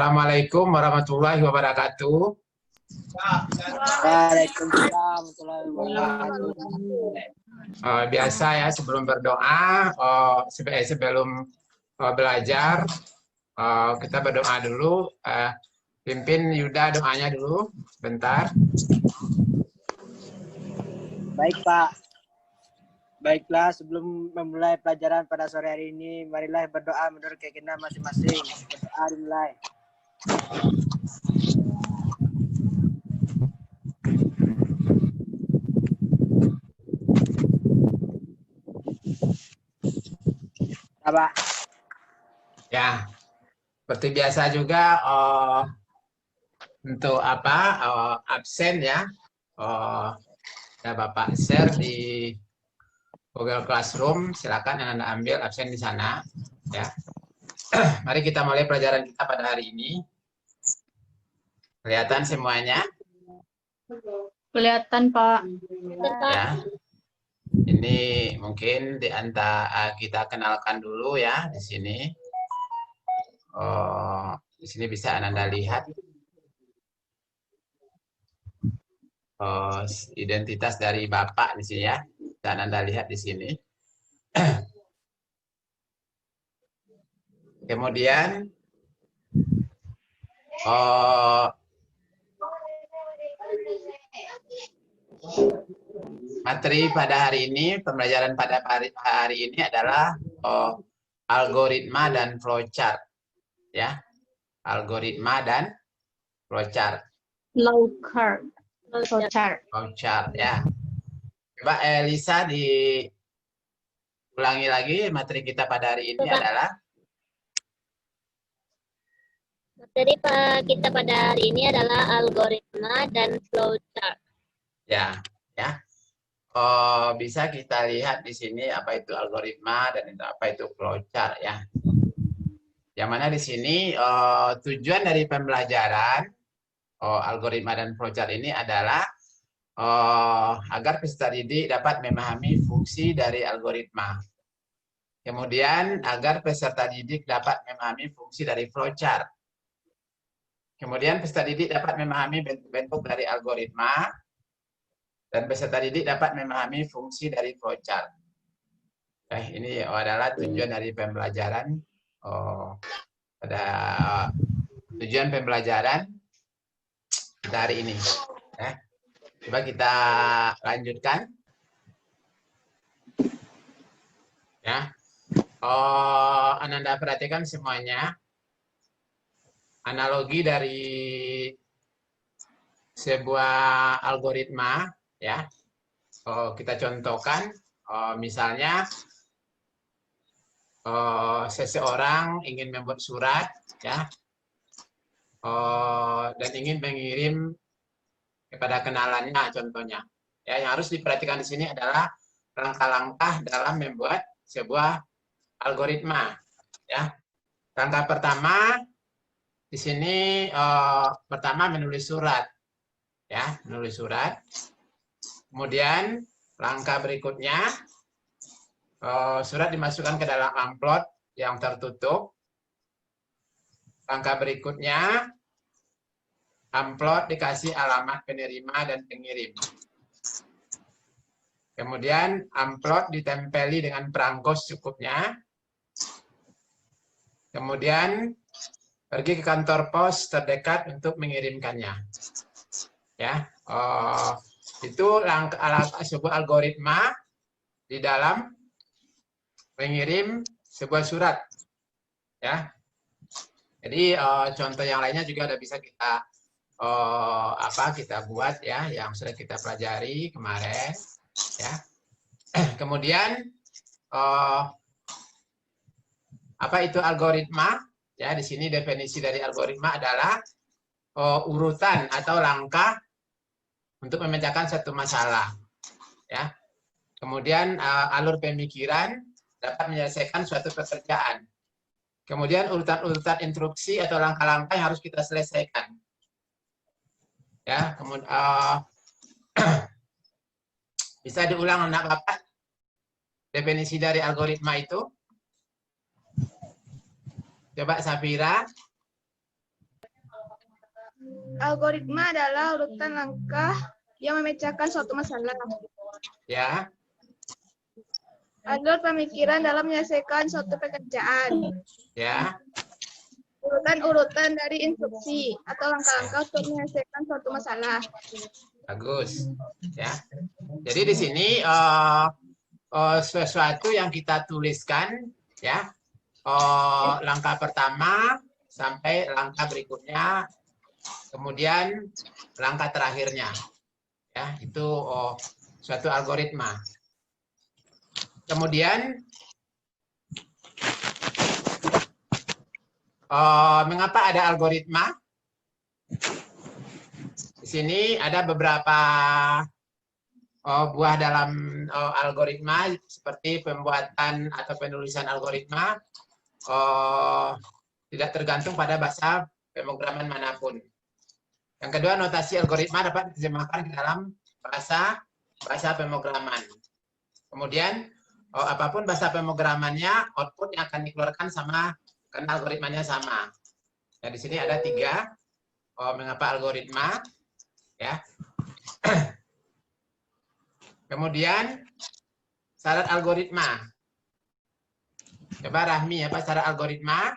Assalamualaikum warahmatullahi wabarakatuh. Waalaikumsalam warahmatullahi wabarakatuh. Biasa ya, sebelum berdoa, sebelum belajar, kita berdoa dulu. Pimpin Yuda doanya dulu, bentar. Baik Pak. Baiklah, sebelum memulai pelajaran pada sore hari ini, marilah berdoa menurut keyakinan masing-masing. Berdoa dimulai. Pak. Ya, seperti biasa juga untuk absen ya. Ya Bapak share di Google Classroom, silakan Anda ambil absen di sana ya. Mari kita mulai pelajaran kita pada hari ini. Kelihatan semuanya? Kelihatan, Pak. Ya. Ini mungkin di antara kita kenalkan dulu ya di sini. Di sini bisa Anda lihat identitas dari Bapak di sini ya. Dan Anda lihat di sini. Kemudian materi pada hari ini, pembelajaran pada hari ini adalah algoritma dan flowchart ya. Algoritma dan flowchart. Flowchart ya. Coba Elisa diulangi lagi materi kita pada hari ini adalah materi kita pada hari ini adalah algoritma dan flowchart. Ya, ya. Bisa kita lihat di sini apa itu algoritma dan apa itu flowchart ya. Yang mana di sini tujuan dari pembelajaran algoritma dan flowchart ini adalah agar peserta didik dapat memahami fungsi dari algoritma. Kemudian agar peserta didik dapat memahami fungsi dari flowchart. Kemudian peserta didik dapat memahami bentuk-bentuk dari algoritma dan peserta didik dapat memahami fungsi dari flowchart. Ini adalah tujuan dari pembelajaran pada tujuan pembelajaran kita hari ini. Coba kita lanjutkan. Ya, Anda perhatikan semuanya. Analogi dari sebuah algoritma, ya. Kita contohkan, misalnya seseorang ingin membuat surat, ya, dan ingin mengirim kepada kenalannya, contohnya. Ya, yang harus diperhatikan di sini adalah langkah-langkah dalam membuat sebuah algoritma. Ya, langkah pertama di sini pertama menulis surat, ya, menulis surat. Kemudian langkah berikutnya surat dimasukkan ke dalam amplop yang tertutup. Langkah berikutnya amplop dikasih alamat penerima dan pengirim. Kemudian amplop ditempeli dengan perangko secukupnya. Kemudian pergi ke kantor pos terdekat untuk mengirimkannya. Ya, itu sebuah algoritma di dalam mengirim sebuah surat. Ya, jadi contoh yang lainnya juga ada bisa kita kita buat ya, yang sudah kita pelajari kemarin. Ya, kemudian apa itu algoritma? Ya, di sini definisi dari algoritma adalah urutan atau langkah untuk memecahkan satu masalah. Ya, kemudian alur pemikiran dapat menyelesaikan suatu pekerjaan. Kemudian urutan-urutan instruksi atau langkah-langkah yang harus kita selesaikan. Ya, kemudian bisa diulang anak Bapak definisi dari algoritma itu? Coba Safira. Algoritma adalah urutan langkah yang memecahkan suatu masalah. Ya, Alur pemikiran dalam menyelesaikan suatu pekerjaan. ya. Urutan-urutan dari instruksi atau langkah-langkah untuk menyelesaikan suatu masalah. Bagus. Ya. Jadi di sini sesuatu yang kita tuliskan, ya. Langkah pertama sampai langkah berikutnya, kemudian langkah terakhirnya. Ya, itu suatu algoritma. Kemudian mengapa ada algoritma? Di sini ada beberapa buah dalam algoritma, seperti pembuatan atau penulisan algoritma tidak tergantung pada bahasa pemrograman manapun. Yang kedua, notasi algoritma dapat diterjemahkan ke dalam bahasa pemrograman. Kemudian apapun bahasa pemrogramannya, output yang akan dikeluarkan sama karena algoritmanya sama. Nah, di sini ada 3 mengapa algoritma, ya. Kemudian syarat algoritma. Coba Rahmi, apa syarat algoritma?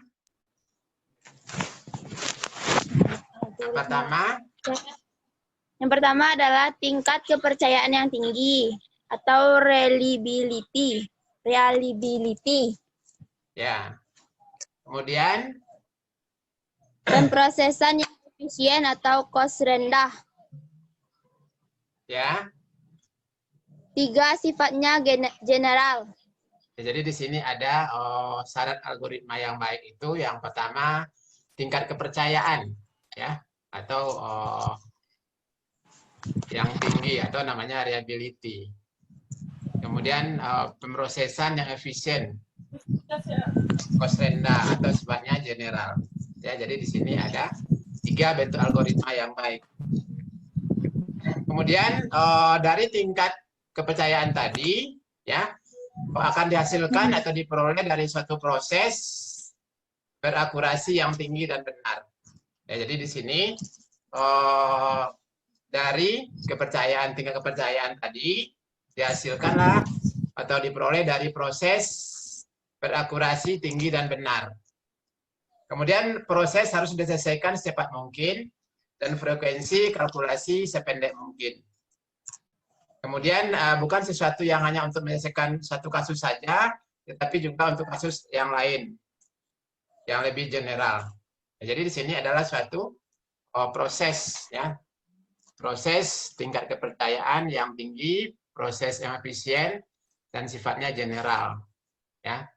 Yang pertama adalah tingkat kepercayaan yang tinggi atau reliability. Ya. Kemudian pemrosesan yang efisien atau cost rendah. Ya. 3, sifatnya general. Jadi di sini ada syarat algoritma yang baik itu, yang pertama tingkat kepercayaan, ya, atau yang tinggi atau namanya reliability. Kemudian pemrosesan yang efisien, cost rendah atau sifatnya general. Ya, jadi di sini ada 3 bentuk algoritma yang baik. Kemudian dari tingkat kepercayaan tadi, ya, akan dihasilkan atau diperoleh dari suatu proses berakurasi yang tinggi dan benar. Ya, jadi di sini dari tingkat kepercayaan tadi dihasilkanlah atau diperoleh dari proses berakurasi tinggi dan benar. Kemudian proses harus diselesaikan secepat mungkin dan frekuensi kalkulasi sependek mungkin. Kemudian bukan sesuatu yang hanya untuk menyelesaikan satu kasus saja, tetapi juga untuk kasus yang lain, yang lebih general. Jadi di sini adalah suatu proses, ya, proses tingkat kepercayaan yang tinggi, proses yang efisien, dan sifatnya general, ya.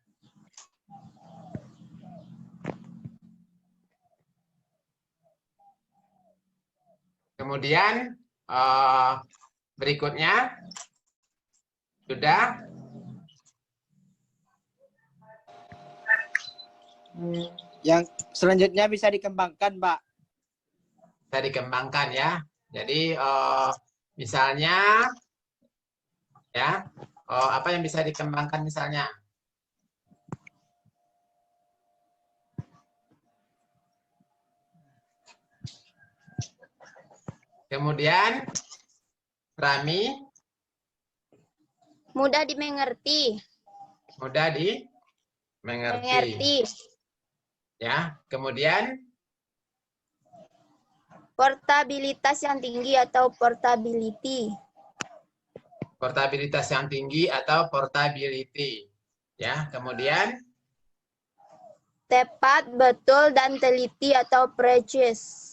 Kemudian berikutnya sudah yang selanjutnya bisa dikembangkan, Pak. Bisa dikembangkan, ya. Jadi misalnya, ya, apa yang bisa dikembangkan misalnya? Kemudian Rami, Mudah dimengerti. mudah dimengerti. Ya, kemudian Portabilitas yang tinggi atau portability. Portabilitas yang tinggi atau portability. Ya, kemudian Tepat, betul, dan teliti atau precise.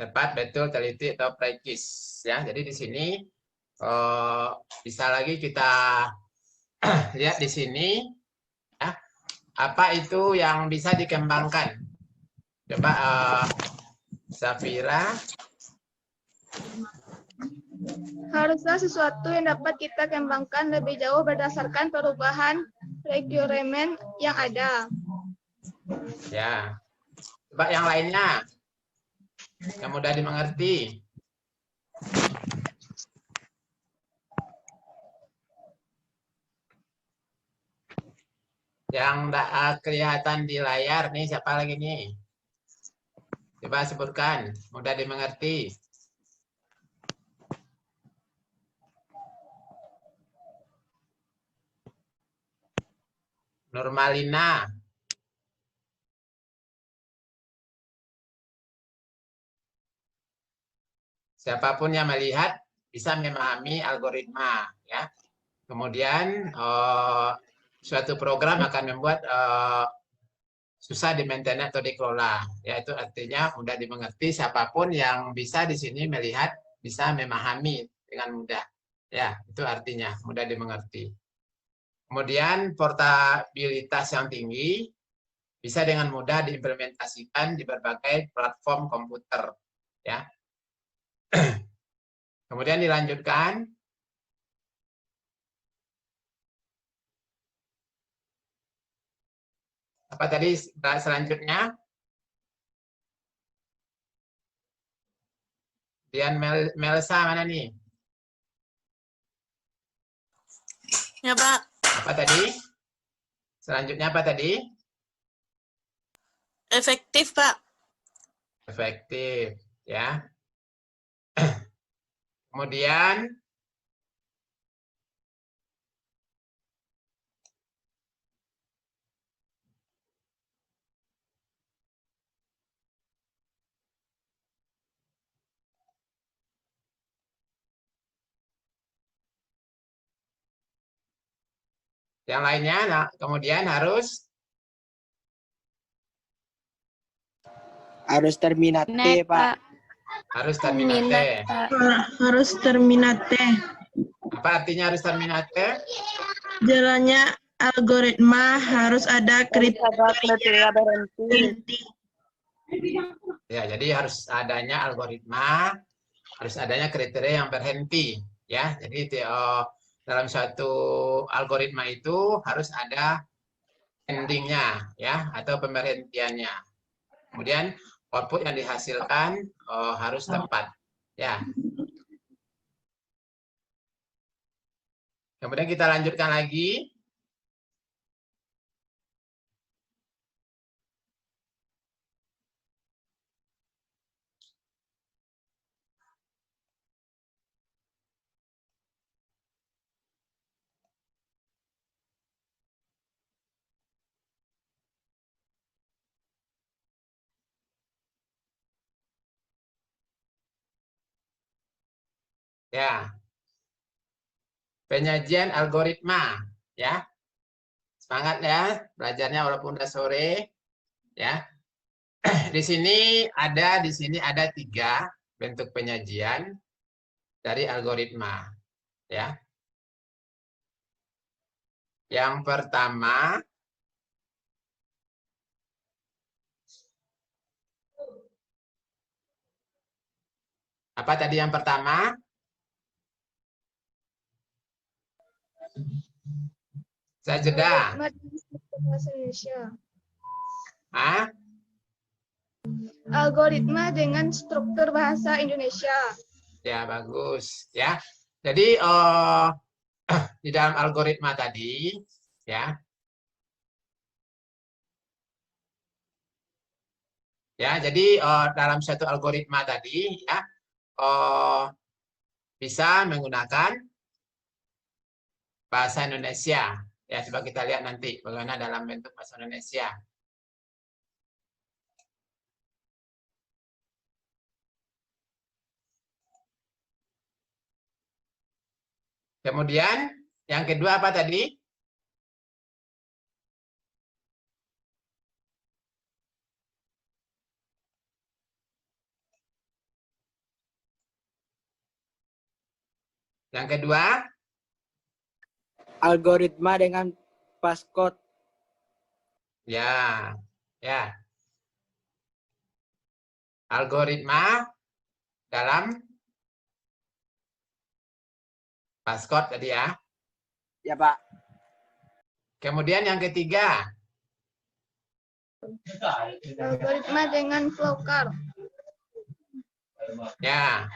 tepat, betul, teliti atau precis. Ya, jadi di sini bisa lagi kita lihat di sini, ya, apa itu yang bisa dikembangkan. Coba Safira. Haruslah sesuatu yang dapat kita kembangkan lebih jauh berdasarkan perubahan requirement yang ada. Ya. Coba yang lainnya. Yang mudah dimengerti. Yang tidak kelihatan di layar nih, siapa lagi nih? Coba sebutkan, mudah dimengerti. Nurmalina. Siapapun yang melihat bisa memahami algoritma, ya. Kemudian suatu program akan membuat susah di-maintain atau dikelola, yaitu artinya mudah dimengerti. Siapapun yang bisa di sini melihat bisa memahami dengan mudah, ya. Itu artinya mudah dimengerti. Kemudian portabilitas yang tinggi bisa dengan mudah diimplementasikan di berbagai platform komputer, ya. Kemudian dilanjutkan. Apa tadi selanjutnya? Dian Melsa mana nih? Ya, Pak. Apa tadi? Selanjutnya apa tadi? Efektif, Pak. Efektif, ya. Kemudian yang lainnya, nah, kemudian harus terminate, Pak. harus terminate. Harus terminate. Apa artinya harus terminate? Jalannya algoritma harus ada kriteria berhenti. Ya, jadi harus adanya algoritma, harus adanya kriteria yang berhenti, ya. Jadi dalam suatu algoritma itu harus ada endingnya, ya, atau pemberhentiannya. Kemudian output yang dihasilkan harus tepat, ya. Kemudian kita lanjutkan lagi. Ya. Penyajian algoritma, ya. Semangat ya belajarnya walaupun udah sore, ya. Di sini ada 3 bentuk penyajian dari algoritma, ya. Yang pertama apa tadi yang pertama? Saya jeda. Bahasa Indonesia. Hah? Algoritma dengan struktur bahasa Indonesia. Ya, bagus, ya. Jadi di dalam algoritma tadi, ya. Ya, jadi dalam satu algoritma tadi, ya, bisa menggunakan bahasa Indonesia. Ya, coba kita lihat nanti bagaimana dalam bentuk bahasa Indonesia. Kemudian yang kedua apa tadi? Yang kedua? Algoritma dengan passcode. Ya, ya. Algoritma dalam passcode tadi ya. Ya, Pak. Kemudian yang ketiga. Algoritma dengan flowchart. Ya.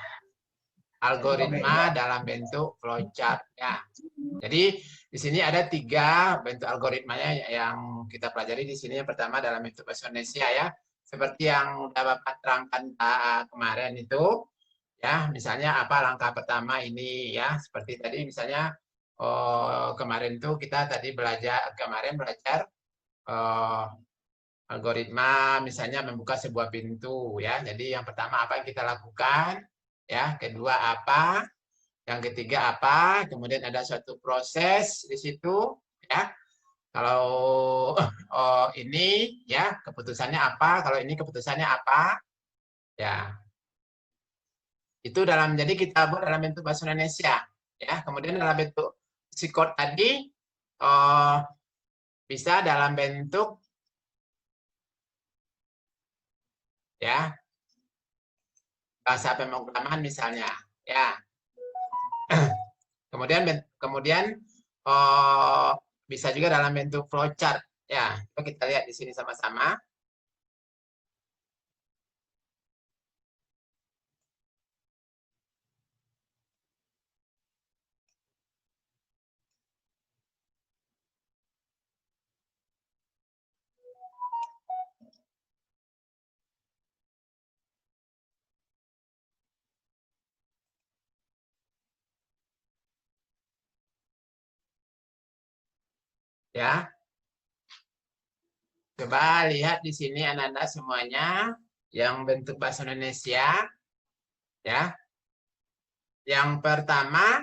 Algoritma dalam bentuk flowchart ya. Jadi di sini ada 3 bentuk algoritmanya yang kita pelajari di sini. Yang pertama dalam bentuk bahasa Indonesia ya, seperti yang udah Bapak terangkan kemarin itu, ya, misalnya apa langkah pertama ini ya, seperti tadi misalnya kemarin tuh kita tadi belajar algoritma misalnya membuka sebuah pintu ya. Jadi yang pertama apa yang kita lakukan, ya, kedua apa, yang ketiga apa, kemudian ada suatu proses di situ ya. Kalau ini ya keputusannya apa, kalau ini keputusannya apa, ya. Itu jadi kita buat dalam bentuk bahasa Indonesia ya. Kemudian dalam bentuk psikot tadi bisa dalam bentuk ya bahasa pemrograman misalnya ya. Kemudian bisa juga dalam bentuk flowchart ya. Coba kita lihat di sini sama-sama. Ya. Coba lihat di sini anak-anak semuanya yang bentuk bahasa Indonesia ya. Yang pertama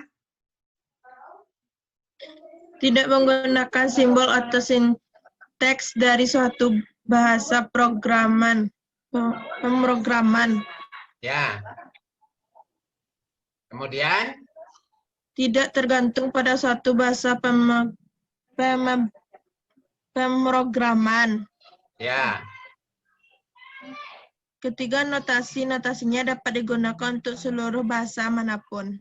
Tidak menggunakan simbol atau sinteks dari suatu bahasa pemrograman. ya. Kemudian Tidak tergantung pada suatu bahasa pemrograman. ya. Ketiga, notasinya dapat digunakan untuk seluruh bahasa manapun.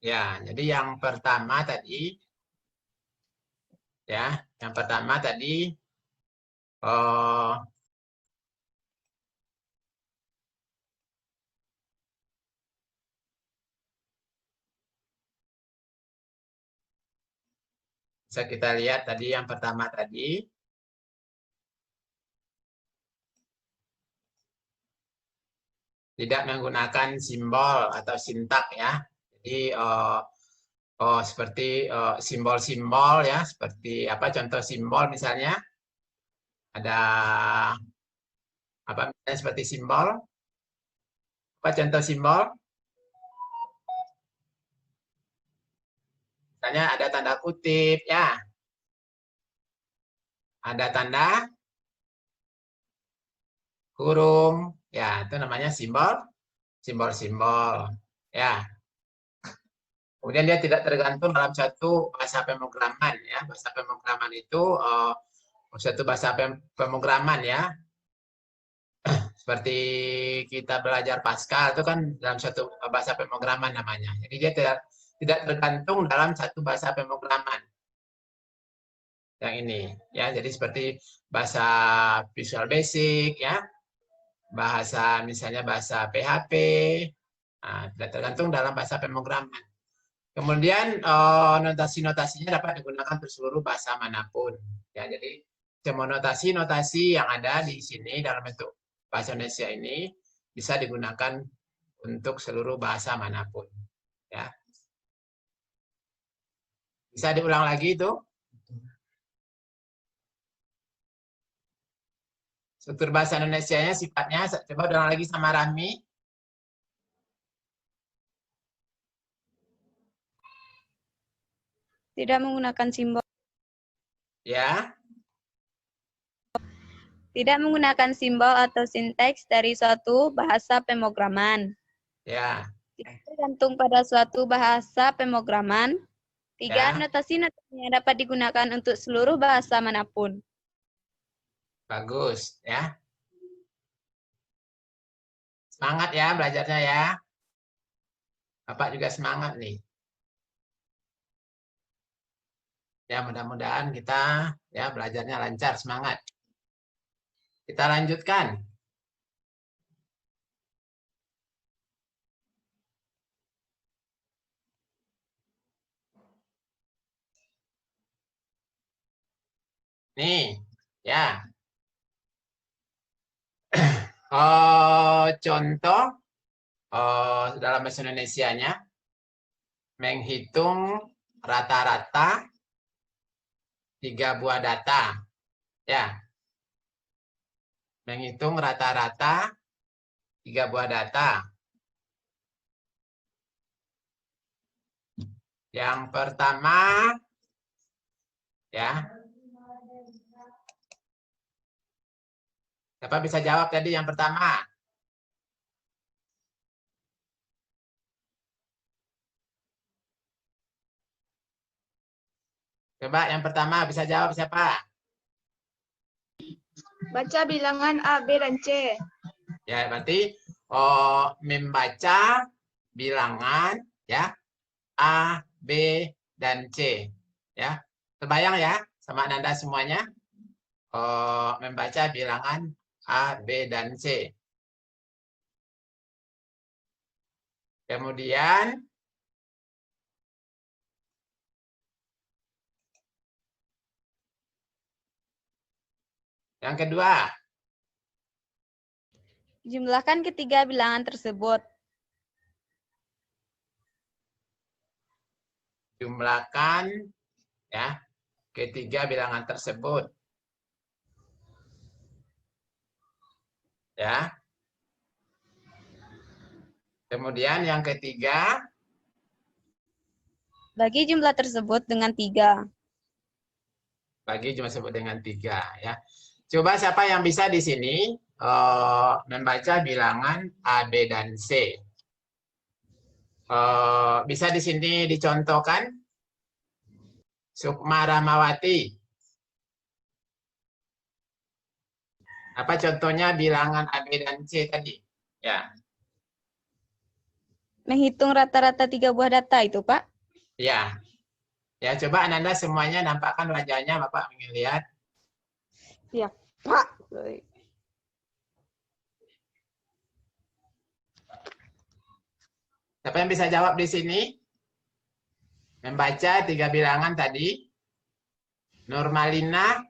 Ya, jadi yang pertama tadi ya, yang pertama tadi bisa kita lihat tadi yang pertama tadi tidak menggunakan simbol atau sintak ya. Jadi seperti simbol-simbol ya, seperti apa contoh simbol misalnya ada apa misalnya seperti simbol, apa contoh simbol, misalnya ada tanda kutip ya, ada tanda kurung ya, itu namanya simbol ya. Kemudian dia tidak tergantung dalam satu bahasa pemrograman ya. Bahasa pemrograman itu satu bahasa pemrograman ya. Seperti kita belajar Pascal itu kan dalam satu bahasa pemrograman namanya. Jadi dia tidak tergantung dalam satu bahasa pemrograman. Yang ini ya. Jadi seperti bahasa Visual Basic ya. Bahasa misalnya bahasa PHP. Nah, tidak tergantung dalam bahasa pemrograman. Kemudian notasi-notasinya dapat digunakan untuk seluruh bahasa manapun. Ya, jadi semua notasi-notasi yang ada di sini dalam bentuk bahasa Indonesia ini bisa digunakan untuk seluruh bahasa manapun. Ya. Bisa diulang lagi itu? Struktur bahasa Indonesianya sifatnya, coba ulang lagi sama Rahmi. Tidak menggunakan simbol. Ya. Tidak menggunakan simbol atau sinteks dari suatu bahasa pemrograman. Ya. Tidak tergantung pada suatu bahasa pemrograman. Tiga, Ya. notasi-notasinya dapat digunakan untuk seluruh bahasa manapun. Bagus ya. Semangat ya belajarnya ya. Bapak juga semangat nih. Ya, mudah-mudahan kita ya belajarnya lancar, semangat. Kita lanjutkan. Nih, ya. Contoh dalam bahasa Indonesianya, menghitung rata-rata 3 buah data. Ya. Menghitung rata-rata 3 buah data. Yang pertama, ya. Siapa bisa jawab tadi yang pertama? Coba yang pertama bisa jawab siapa? Baca bilangan A, B, dan C. Ya, berarti membaca bilangan ya A, B, dan C. Ya, terbayang ya sama Nanda semuanya? Membaca bilangan A, B, dan C. Kemudian yang kedua, Jumlahkan ketiga bilangan tersebut. jumlahkan ya ketiga bilangan tersebut. Ya. Kemudian yang ketiga, Bagi jumlah tersebut dengan 3. bagi jumlah tersebut dengan 3 ya. Coba siapa yang bisa di sini membaca bilangan A, B, dan C. Bisa di sini dicontohkan? Sukma Ramawati. Apa contohnya bilangan A, B, dan C tadi? Ya. Menghitung rata-rata 3 buah data itu, Pak. Ya. Ya, coba Ananda semuanya nampakkan wajahnya, Bapak ingin lihat. Ya, Pak. Siapa yang bisa jawab di sini? Membaca 3 bilangan tadi. Nurmalina.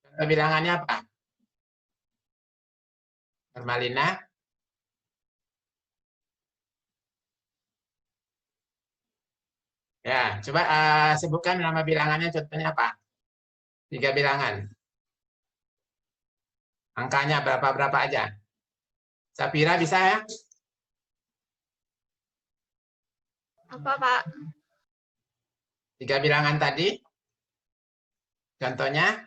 Contoh bilangannya apa? Nurmalina. Ya, coba sebutkan nama bilangannya, contohnya apa? 3 bilangan. Angkanya berapa-berapa aja? Sapira bisa ya? Apa, Pak? 3 bilangan tadi. Contohnya.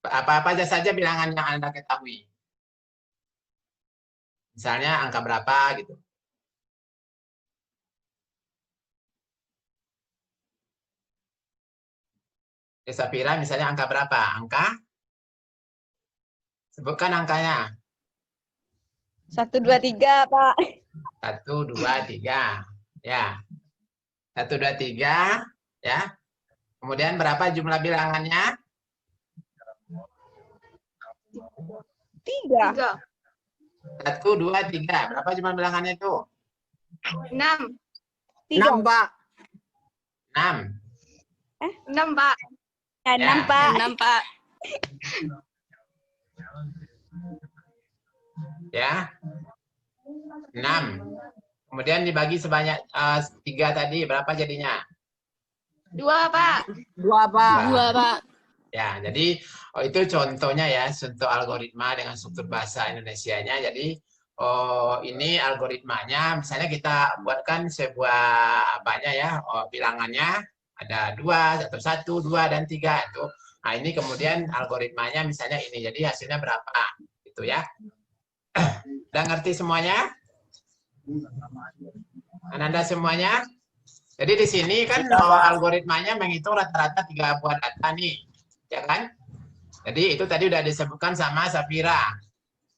Apa-apa saja bilangan yang Anda ketahui. Misalnya angka berapa gitu. Sapira misalnya angka berapa? Angka? Sebutkan angkanya. 1, 2, 3, Pak. 1, 2, 3. Ya. 1, 2, 3. Ya. Kemudian berapa jumlah bilangannya? 3. 1, 2, 3. Berapa jumlah bilangannya itu? 6. 6, Pak. 6. 6, Pak. Ya, 6, Ya. Pak. 6, Pak. Ya. 6. Kemudian dibagi sebanyak 3 tadi, berapa jadinya? 2, Pak. 2, Pak. 2, Pak. Ya, jadi itu contohnya ya, untuk algoritma dengan struktur bahasa Indonesianya. Jadi ini algoritmanya, misalnya kita buatkan sebuah bilangannya ada 2, 1, 2, dan 3 itu. Nah, ini kemudian algoritmanya misalnya ini. Jadi hasilnya berapa? Gitu ya. Udah ngerti semuanya? Ananda semuanya? Jadi di sini kan algoritmanya menghitung rata-rata 3 buah data nih. Ya kan? Jadi itu tadi udah disebutkan sama Sapira.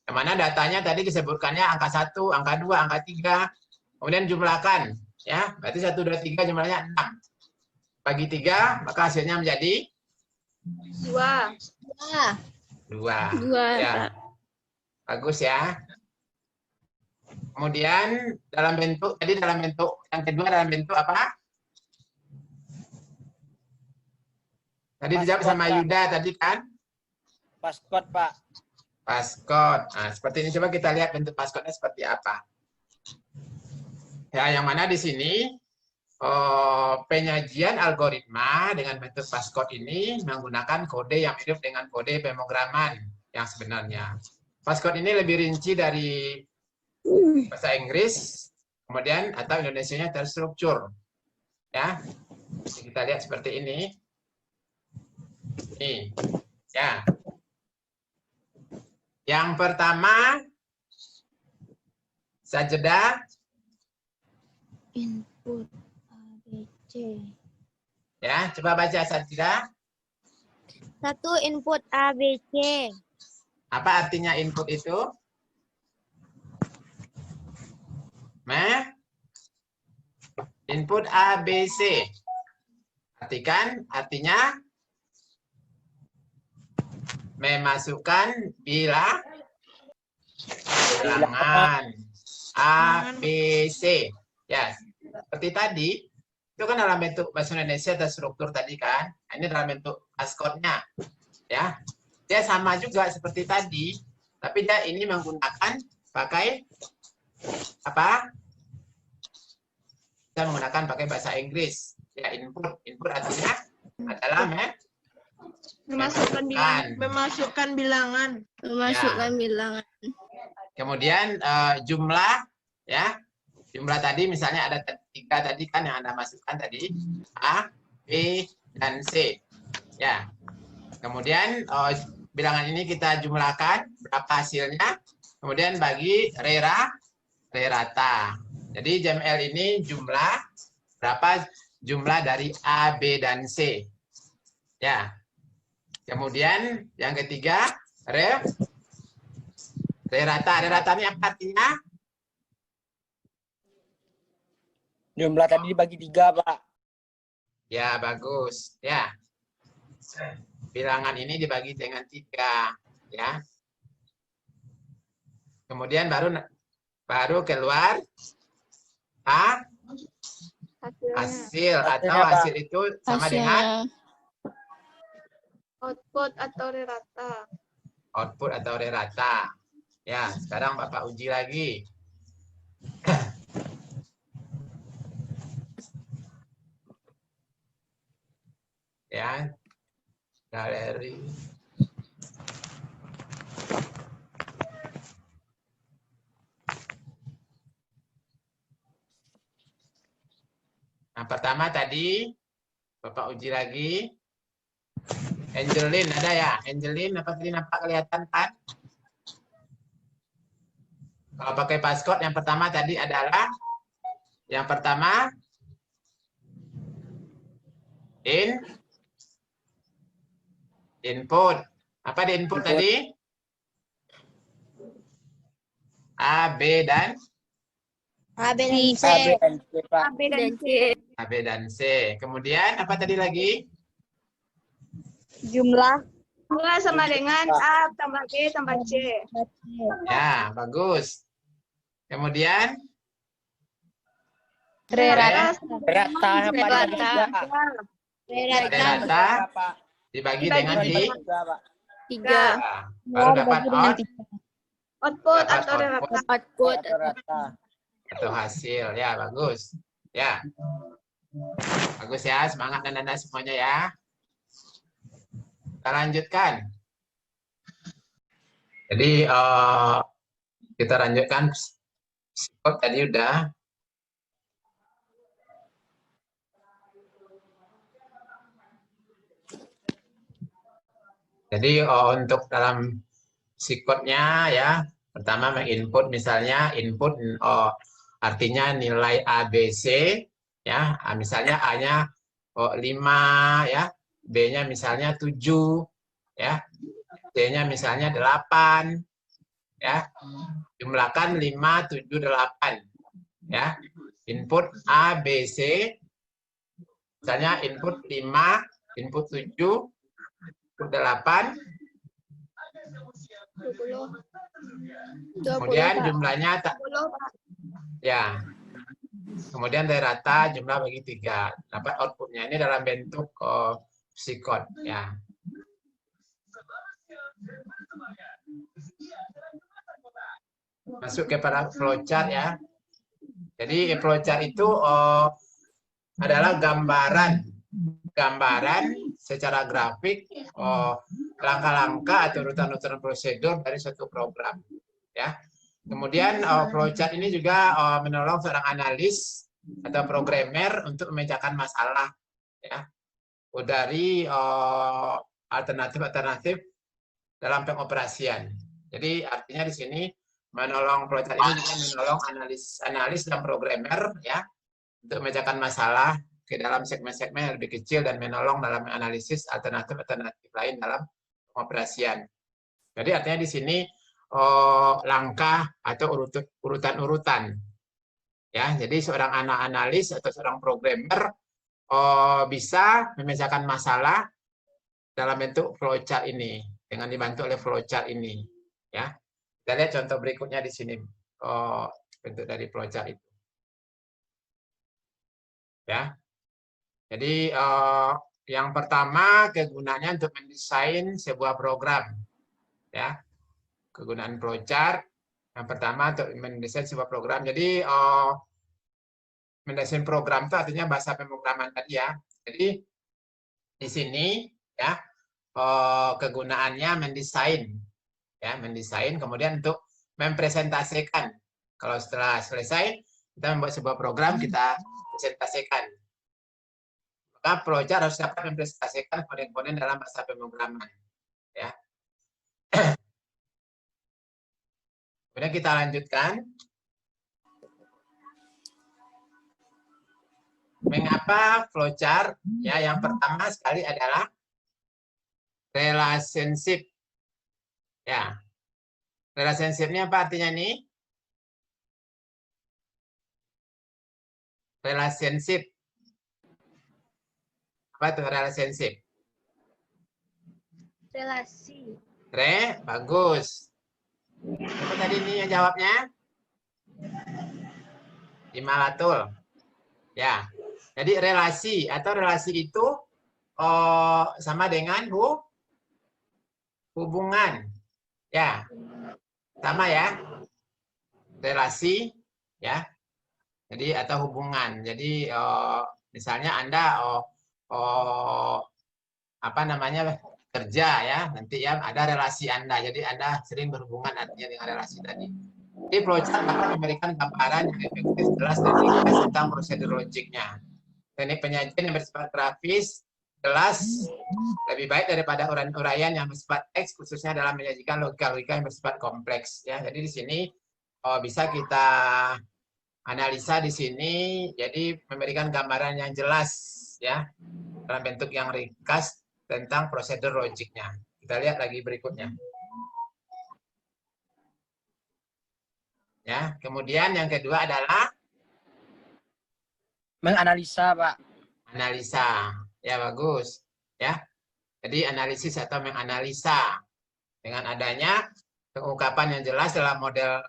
Kemana datanya tadi disebutkannya angka 1, angka 2, angka 3. Kemudian jumlahkan. Ya, berarti 1, 2, 3 jumlahnya 6. Bagi 3, maka hasilnya menjadi 2. 2. 2, Ya. Pak. Bagus ya. Kemudian dalam bentuk yang kedua dalam bentuk apa? Tadi dijawab sama Pak. Yuda tadi kan? Paskot, Pak. Paskot. Nah, seperti ini. Coba kita lihat bentuk paskotnya seperti apa. Ya, yang mana di sini penyajian algoritma dengan bentuk paskot ini menggunakan kode yang mirip dengan kode pemrograman yang sebenarnya. Paskot ini lebih rinci dari bahasa Inggris, kemudian atau Indonesianya terstruktur. Ya, kita lihat seperti ini. Nih, ya. Yang pertama, sajeda. Input ABC. Ya, coba baca sajeda. 1 input ABC. Apa artinya input itu? Input ABC. Artikan, artinya memasukkan bilangan ABC. Ya, seperti tadi, itu kan dalam bentuk bahasa Indonesia terstruktur tadi kan. Ini dalam bentuk paskotnya. Ya, dia sama juga seperti tadi, tapi dia ini menggunakan pakai apa? Kita menggunakan pakai bahasa Inggris. Ya, input. Input artinya adalah Memasukkan bilangan. Memasukkan bilangan. Memasukkan Ya. bilangan. Kemudian jumlah, ya. Jumlah tadi misalnya ada 3 tadi kan yang Anda masukkan tadi. A, B, dan C. Ya. Kemudian bilangan ini kita jumlahkan berapa hasilnya. Kemudian bagi rata. Jadi JML ini jumlah berapa jumlah dari A, B, dan C. Ya. Kemudian yang ketiga rata. Rata ini apa artinya? Jumlah tadi dibagi 3, Pak. Ya, bagus. Ya. Bilangan ini dibagi dengan 3, ya. Kemudian baru keluar hasil atau hasil itu sama dengan Output atau rata. output atau rata. Ya, sekarang Bapak uji lagi. Ya, galeri. Nah, pertama tadi Bapak uji lagi. Angelin ada ya? Angelin apa tadi nampak kelihatan kan? Kalau pakai paskot yang pertama tadi adalah yang pertama input. Apa di input tadi? A, B, dan A, B, dan C. A, B, dan C, Pak. A, B, dan C. A, B, dan C. Kemudian apa tadi lagi? jumlah Jumlah sama dengan A tambah B tambah C. Ya, bagus. Kemudian Rata Rata. pada 3. rata dibagi dengan Dibagi Pak. 3. nah, baru dapat Output dapat atau rata. output. Rata. atau hasil. Ya, bagus. Ya. Bagus ya, semangat dan Anda semuanya ya. Kita lanjutkan. Jadi kita lanjutkan. Tadi udah. Jadi untuk dalam psikotnya ya, pertama menginput misalnya input artinya nilai ABC ya, misalnya A-nya 5 ya, B-nya misalnya 7 ya, C-nya misalnya 8 ya. Jumlahkan 5, 7, 8 ya. Input A, B, C misalnya input 5, input 7, input 8. 20. Kemudian jumlahnya tak 20, Pak. ya. Kemudian dari rata jumlah bagi 3. Dapat outputnya ini dalam bentuk psikot ya. Masuk kepada flowchart ya. Jadi flowchart itu adalah gambaran secara grafik langkah-langkah atau urutan-urutan prosedur dari suatu program ya. Kemudian flowchart ini juga menolong seorang analis atau programmer untuk memecahkan masalah ya dari alternatif dalam pengoperasian. Jadi artinya di sini menolong flowchart ini juga menolong analis dan programmer ya untuk memecahkan masalah ke dalam segmen-segmen yang lebih kecil dan menolong dalam analisis alternatif lain dalam pengoperasian. Jadi artinya di sini langkah atau urutan-urutan. Ya, jadi seorang analis atau seorang programmer bisa memecahkan masalah dalam bentuk flowchart ini dengan dibantu oleh flowchart ini. Ya, kita lihat contoh berikutnya di sini bentuk dari flowchart itu. Ya, jadi yang pertama kegunaannya untuk mendesain sebuah program. Ya, kegunaan flowchart yang pertama untuk mendesain sebuah program. Jadi mendesain program itu artinya bahasa pemrograman tadi ya. Jadi di sini ya kegunaannya mendesain ya, mendesain kemudian untuk mempresentasikan. Kalau setelah selesai kita membuat sebuah program, kita presentasikan. Maka flowchart harus dapat mempresentasikan komponen-komponen dalam bahasa pemrograman ya. Kemudian kita lanjutkan. Mengapa flowchart? Ya, yang pertama sekali adalah relationship. Ya, relationship-nya apa artinya nih? Relationship. Apa itu relationship? Relasi. Bagus. Apa tadi nih yang jawabnya? Imalatul. Ya. Jadi relasi atau relasi itu sama dengan hubungan. Ya. Sama ya. Relasi ya. Jadi atau hubungan. Jadi misalnya Anda apa namanya kerja ya, nanti ya ada relasi Anda. Jadi Anda sering berhubungan artinya dengan relasi tadi. Jadi flowchart dapat memberikan gambaran yang efektif, jelas dan ringkas tentang prosedur logiknya. Teknik penyajian yang bersifat grafis, jelas, lebih baik daripada uraian yang bersifat teks, khususnya dalam menyajikan logika-logika yang bersifat kompleks. Ya, jadi di sini bisa kita analisa di sini, jadi memberikan gambaran yang jelas ya dalam bentuk yang ringkas tentang prosedur logiknya. Kita lihat lagi berikutnya. Ya, kemudian yang kedua adalah menganalisa, Pak. Analisa. Ya, bagus. Ya. Jadi analisis atau menganalisa dengan adanya pengungkapan yang jelas dalam model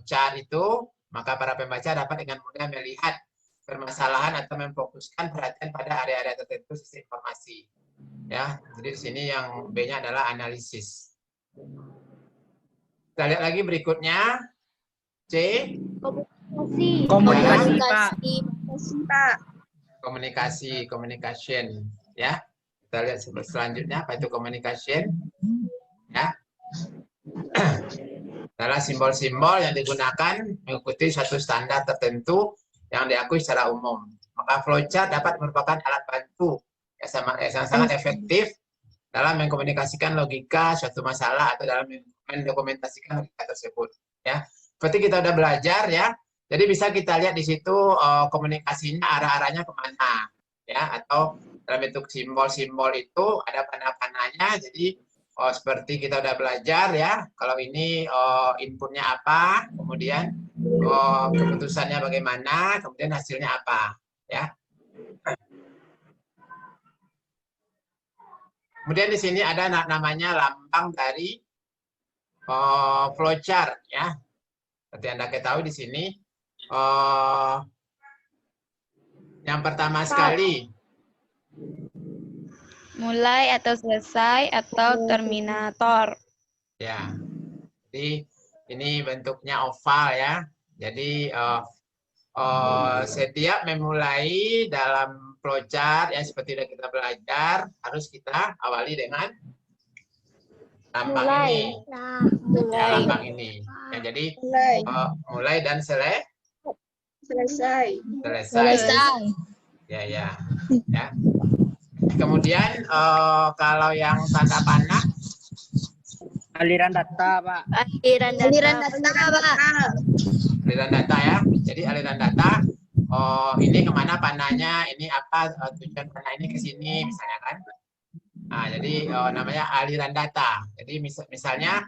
chart itu, maka para pembaca dapat dengan mudah melihat permasalahan atau memfokuskan perhatian pada area-area tertentu sisi informasi. Ya, jadi di sini yang B-nya adalah analisis. Kita lihat lagi berikutnya. C. Komunikasi, Pak. Komunikasi, communication. Ya, kita lihat selanjutnya apa itu communication. Ya, adalah simbol-simbol yang digunakan mengikuti suatu standar tertentu yang diakui secara umum. Maka flowchart dapat merupakan alat bantu yang sangat efektif dalam mengkomunikasikan logika suatu masalah atau dalam mendokumentasikan logika tersebut. Ya, seperti kita udah belajar ya. Jadi bisa kita lihat di situ komunikasinya arah-arahnya kemana, ya? Atau dalam bentuk simbol-simbol itu ada panah-panahnya. Jadi seperti kita udah belajar ya. Kalau ini inputnya apa, kemudian keputusannya bagaimana, kemudian hasilnya apa, ya. Kemudian di sini ada namanya lambang dari flowchart ya. Seperti Anda ketahui di sini yang pertama sekali mulai atau selesai atau terminator. Ya. Jadi ini bentuknya oval ya. Jadi setiap memulai dalam flowchart ya seperti yang kita belajar harus kita awali dengan lambang ini. Ya, lambang ini. Ya, jadi mulai dan selesai. Ya, ya. Ya. Kemudian kalau yang tanda panah Aliran data, Pak. Aliran data, Pak. aliran data ya. Jadi aliran data, ini kemana panahnya, ini apa tujuan panah ini ke sini misalnya kan. Nah, jadi namanya aliran data. Jadi misalnya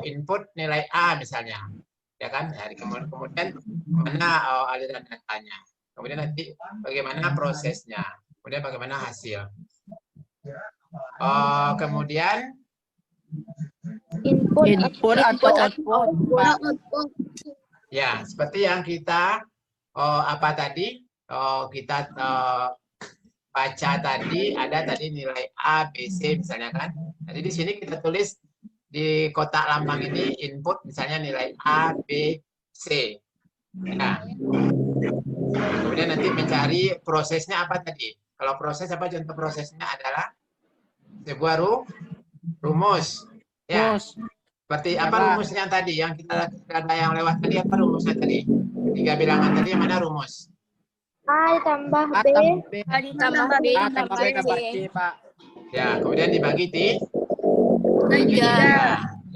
input nilai A misalnya, ya kan. Nah, kemudian mana aliran datanya. Kemudian nanti bagaimana prosesnya. Kemudian bagaimana hasil. Kemudian Input atau output. ya, seperti yang kita apa tadi kita baca tadi, ada tadi nilai A, B, C misalnya kan. Jadi di sini kita tulis di kotak lambang ini input misalnya nilai A, B, C. Nah, kemudian nanti mencari prosesnya apa tadi. Kalau proses apa, contoh prosesnya adalah sebuah rumus. Ya. Seperti apa rumusnya tadi yang kita ada yang lewat tadi, apa rumusnya tadi? 3 bilangan tadi yang mana rumus? A ditambah B. A ditambah B tambah C, Pak. Ya, kemudian dibagi 3.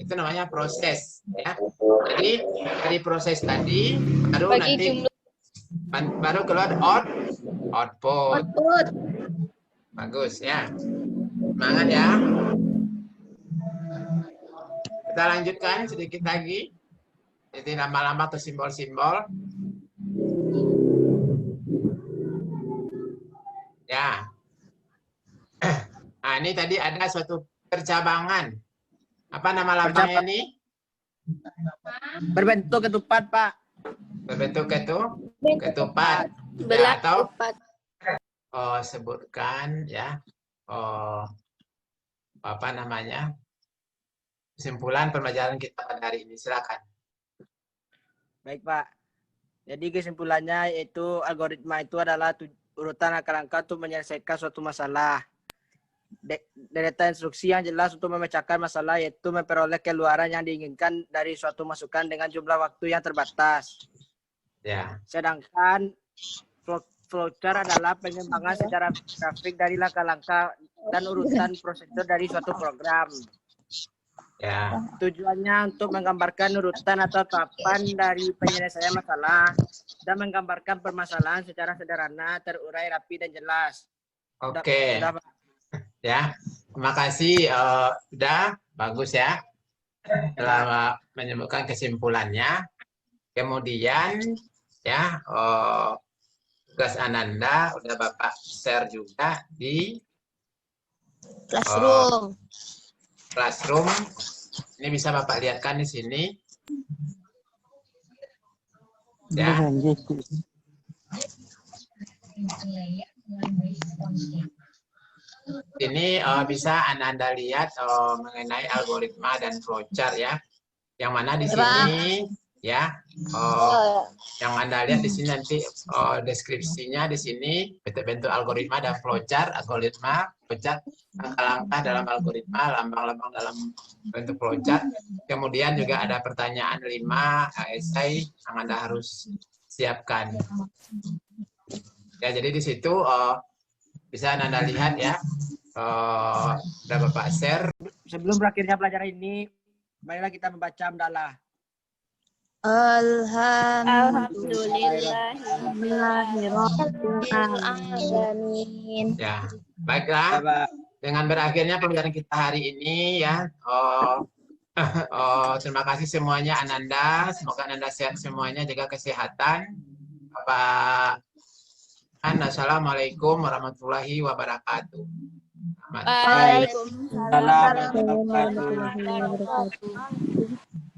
Itu namanya proses ya. Jadi dari proses tadi baru Bagi nanti baru keluar output. Bagus ya. Semangat ya. Kita lanjutkan sedikit lagi. Jadi nama-nama atau simbol-simbol. Ya. Nah, ini tadi ada suatu percabangan. Apa nama lambangnya ini? Berbentuk ketupat, Pak. Berbentuk ketupat. Ya, atau sebutkan ya. Apa namanya? Kesimpulan pembelajaran kita pada hari ini, silakan. Baik, Pak. Jadi kesimpulannya yaitu algoritma itu adalah urutan angka-angka untuk menyelesaikan suatu masalah. Data instruksi yang jelas untuk memecahkan masalah yaitu memperoleh keluaran yang diinginkan dari suatu masukan dengan jumlah waktu yang terbatas. Ya. Sedangkan flowchart adalah pengembangan secara grafik dari langkah-langkah dan urutan prosedur dari suatu program. Ya. Tujuannya untuk menggambarkan urutan atau tahapan dari penyelesaian masalah dan menggambarkan permasalahan secara sederhana, terurai, rapi, dan jelas. Oke. Sudah, Pak. Ya, terima kasih. Udah bagus ya. Telah menyebutkan kesimpulannya. Kemudian ya, tugas Ananda udah Bapak share juga di Classroom. Ini bisa Bapak lihatkan di sini. Ya. Ini bisa Anda lihat mengenai algoritma dan flowchart ya. Yang mana di sini ya, yang Anda lihat di sini nanti deskripsinya di sini bentuk-bentuk algoritma dan flowchart, algoritma, flowchart, langkah-langkah dalam algoritma, lambang-lambang dalam bentuk flowchart. Kemudian juga ada pertanyaan 5 esai yang Anda harus siapkan. Ya, jadi di situ bisa Anda lihat ya. Udah Bapak share. Sebelum berakhirnya pelajaran ini, marilah kita membaca hamdalah. Alhamdulillahirrahmanirrahim. Ya, baiklah. Dengan berakhirnya pembelajaran kita hari ini ya. Terima kasih semuanya Ananda. Semoga Ananda sehat semuanya, jaga kesehatan. Bapak. Assalamualaikum warahmatullahi wabarakatuh. Waalaikumsalam warahmatullahi wabarakatuh.